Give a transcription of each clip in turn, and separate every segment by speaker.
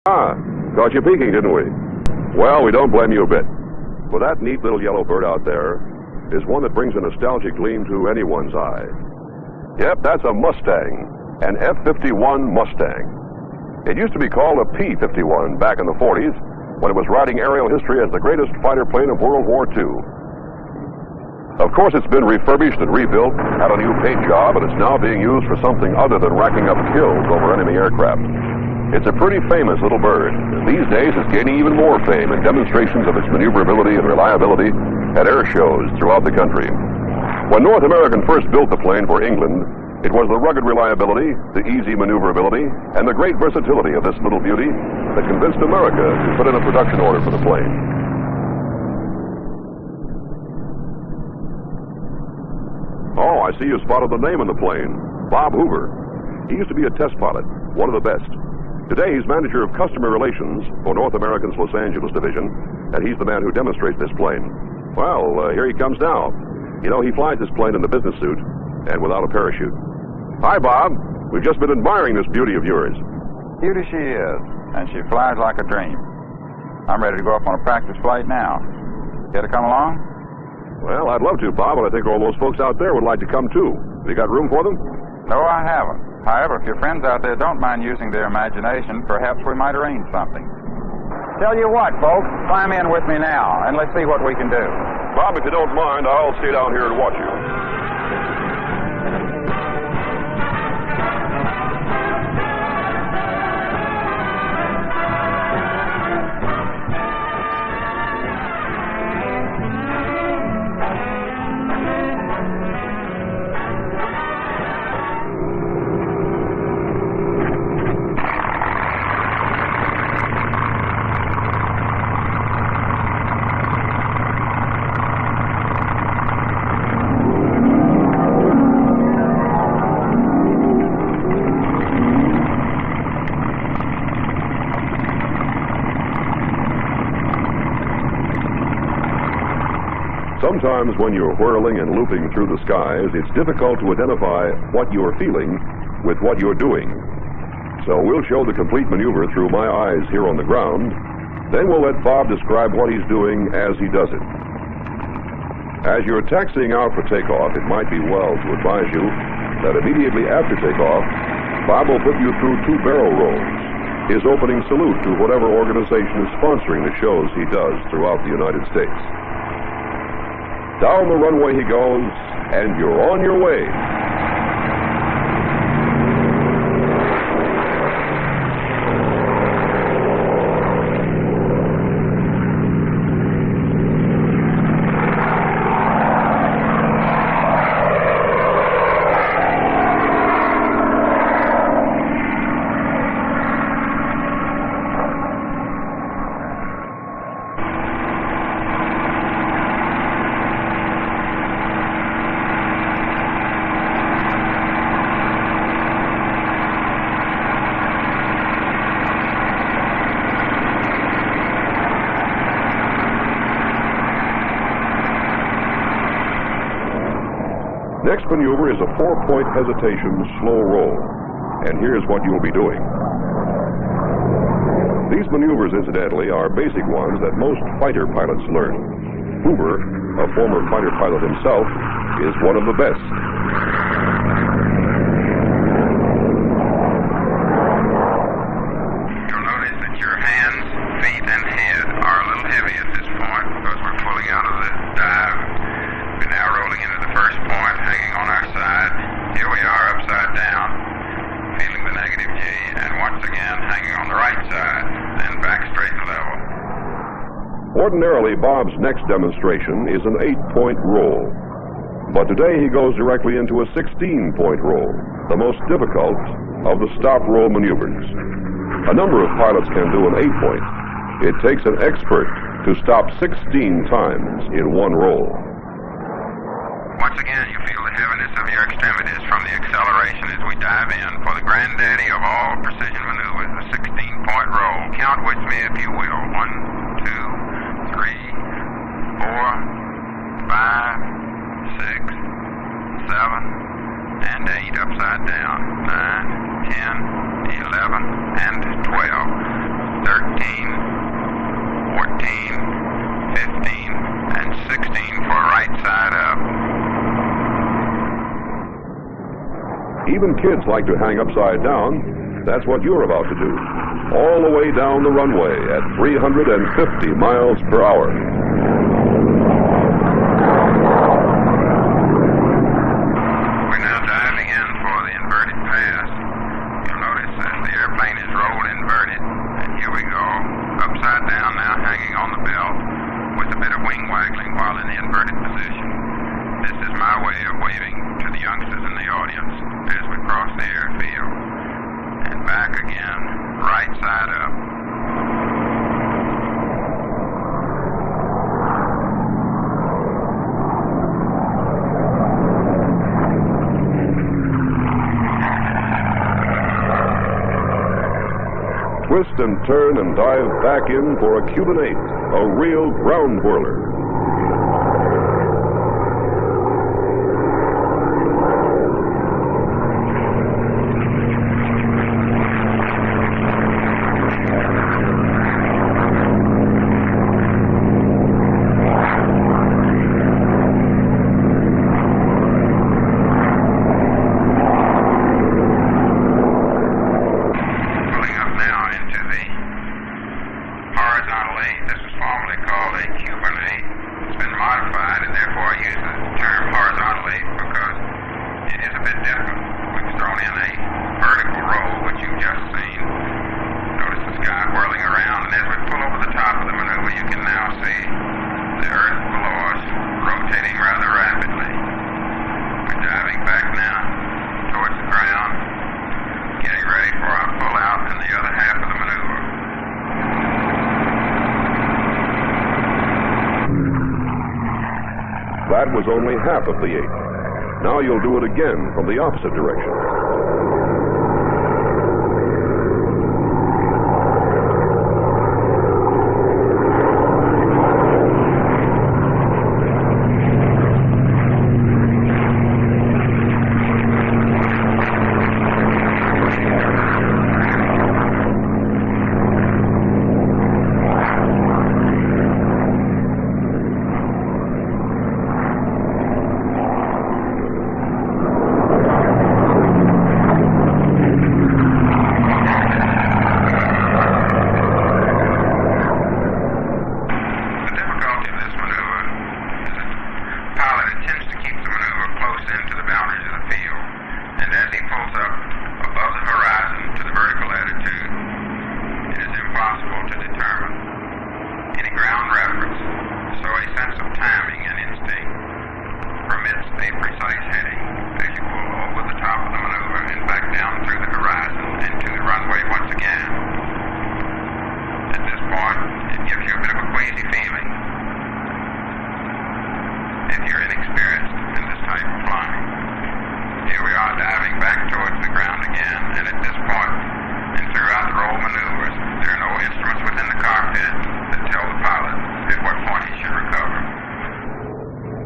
Speaker 1: Caught you peeking, didn't we? Well, we don't blame you a bit. For that neat little yellow bird out there is one that brings a nostalgic gleam to anyone's eye. Yep, that's a Mustang, an F-51 Mustang. It used to be called a P-51 back in the 40s, when it was writing aerial history as the greatest fighter plane of World War II. Of course, it's been refurbished and rebuilt, had a new paint job, and it's now being used for something other than racking up kills over enemy aircraft. It's a pretty famous little bird, and these days it's gaining even more fame in demonstrations of its maneuverability and reliability at air shows throughout the country. When North American first built the plane for England, it was the rugged reliability, the easy maneuverability, and the great versatility of this little beauty that convinced America to put in a production order for the plane. Oh, I see you spotted the name on the plane. Bob Hoover. He used to be a test pilot, one of the best. Today, he's manager of customer relations for North American's Los Angeles division, and he's the man who demonstrates this plane. Well, here he comes now. You know, he flies this plane in a business suit and without a parachute. Hi, Bob. We've just been admiring this beauty of yours.
Speaker 2: Beauty she is, and she flies like a dream. I'm ready to go up on a practice flight now. Care to come along?
Speaker 1: Well, I'd love to, Bob, and I think all those folks out there would like to come, too. Have you got room for them?
Speaker 2: No, I haven't. However, if your friends out there don't mind using their imagination, perhaps we might arrange something. Tell you what, folks, climb in with me now, and let's see what we can do.
Speaker 1: Bob, if you don't mind, I'll stay down here and watch you. Sometimes when you're whirling and looping through the skies, it's difficult to identify what you're feeling with what you're doing. So we'll show the complete maneuver through my eyes here on the ground, then we'll let Bob describe what he's doing as he does it. As you're taxiing out for takeoff, it might be well to advise you that immediately after takeoff, Bob will put you through 2 barrel rolls, his opening salute to whatever organization is sponsoring the shows he does throughout the United States. Down the runway he goes, and you're on your way. Next maneuver is a 4-point hesitation slow roll, and here's what you'll be doing. These maneuvers, incidentally, are basic ones that most fighter pilots learn. Hoover, a former fighter pilot himself, is one of the best.
Speaker 3: You'll notice that your hands, feet, and head are a little heavy at this point because we're pulling out of the dive. We're now rolling into the first point, hanging on our side. Here we are, upside down, feeling the negative G, and once again hanging on the right side, then back straight and level.
Speaker 1: Ordinarily, Bob's next demonstration is an 8-point roll, but today he goes directly into a 16-point roll, the most difficult of the stop roll maneuvers. A number of pilots can do an 8-point. It takes an expert to stop 16 times in one roll.
Speaker 3: Once again, you feel the heaviness of your extremities from the acceleration as we dive in for the granddaddy of all precision maneuvers, the 16-point roll. Count with me if you will. 1, 2, 3, 4, 5, 6, 7, and 8 upside down. 9, 10, 11, and 12.
Speaker 1: Even kids like to hang upside down. That's what you're about to do. All the way down the runway at 350 miles per hour.
Speaker 3: We're now diving in for the inverted pass. You'll notice that the airplane is rolled inverted. And here we go. Upside down now, hanging on the belt, with a bit of wing waggling while in the inverted position. This is my way of waving to the youngsters in the audience as we cross the airfield. And back again, right side up.
Speaker 1: Twist and turn and dive back in for a Cuban 8, a real ground whirler. That was only half of the 8. Now you'll do it again from the opposite direction.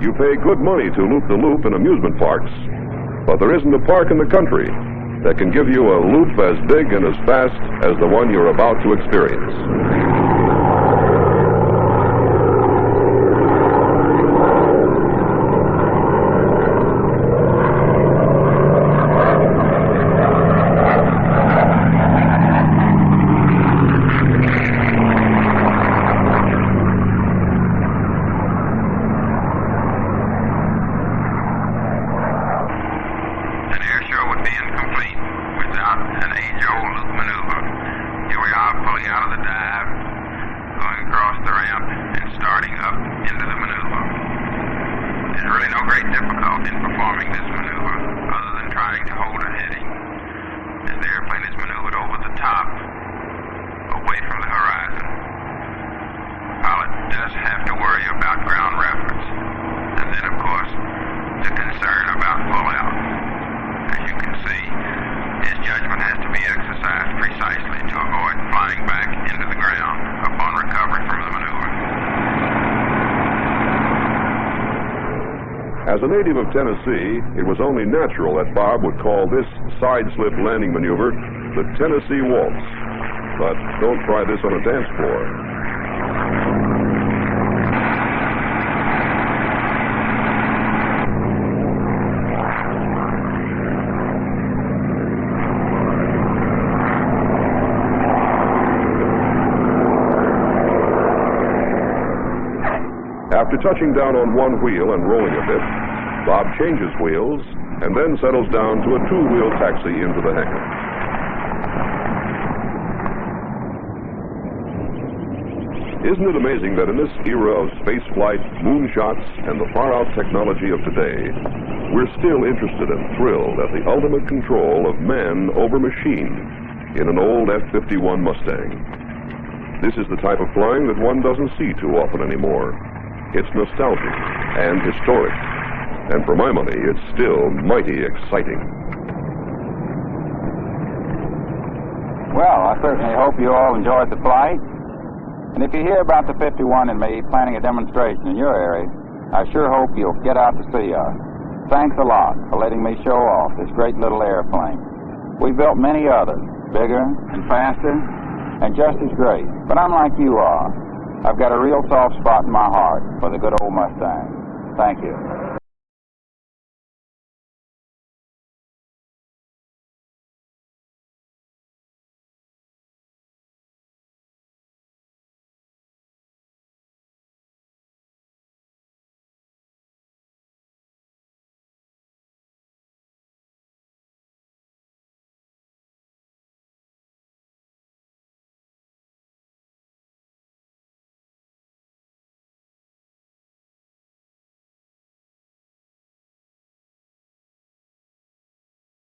Speaker 1: You pay good money to loop-the-loop in amusement parks, but there isn't a park in the country that can give you a loop as big and as fast as the one you're about to experience. As a native of Tennessee, it was only natural that Bob would call this side-slip landing maneuver the Tennessee Waltz. But don't try this on a dance floor. After touching down on one wheel and rolling a bit, Bob changes wheels and then settles down to a two-wheel taxi into the hangar. Isn't it amazing that in this era of space flight, moonshots, and the far-out technology of today, we're still interested and thrilled at the ultimate control of man over machine in an old F-51 Mustang. This is the type of flying that one doesn't see too often anymore. It's nostalgic and historic, and for my money, it's still mighty exciting.
Speaker 2: Well, I certainly hope you all enjoyed the flight. And if you hear about the 51 and me planning a demonstration in your area, I sure hope you'll get out to see us. Thanks a lot for letting me show off this great little airplane. We built many others, bigger and faster and just as great. But I'm like you are. I've got a real soft spot in my heart for the good old Mustang. Thank you.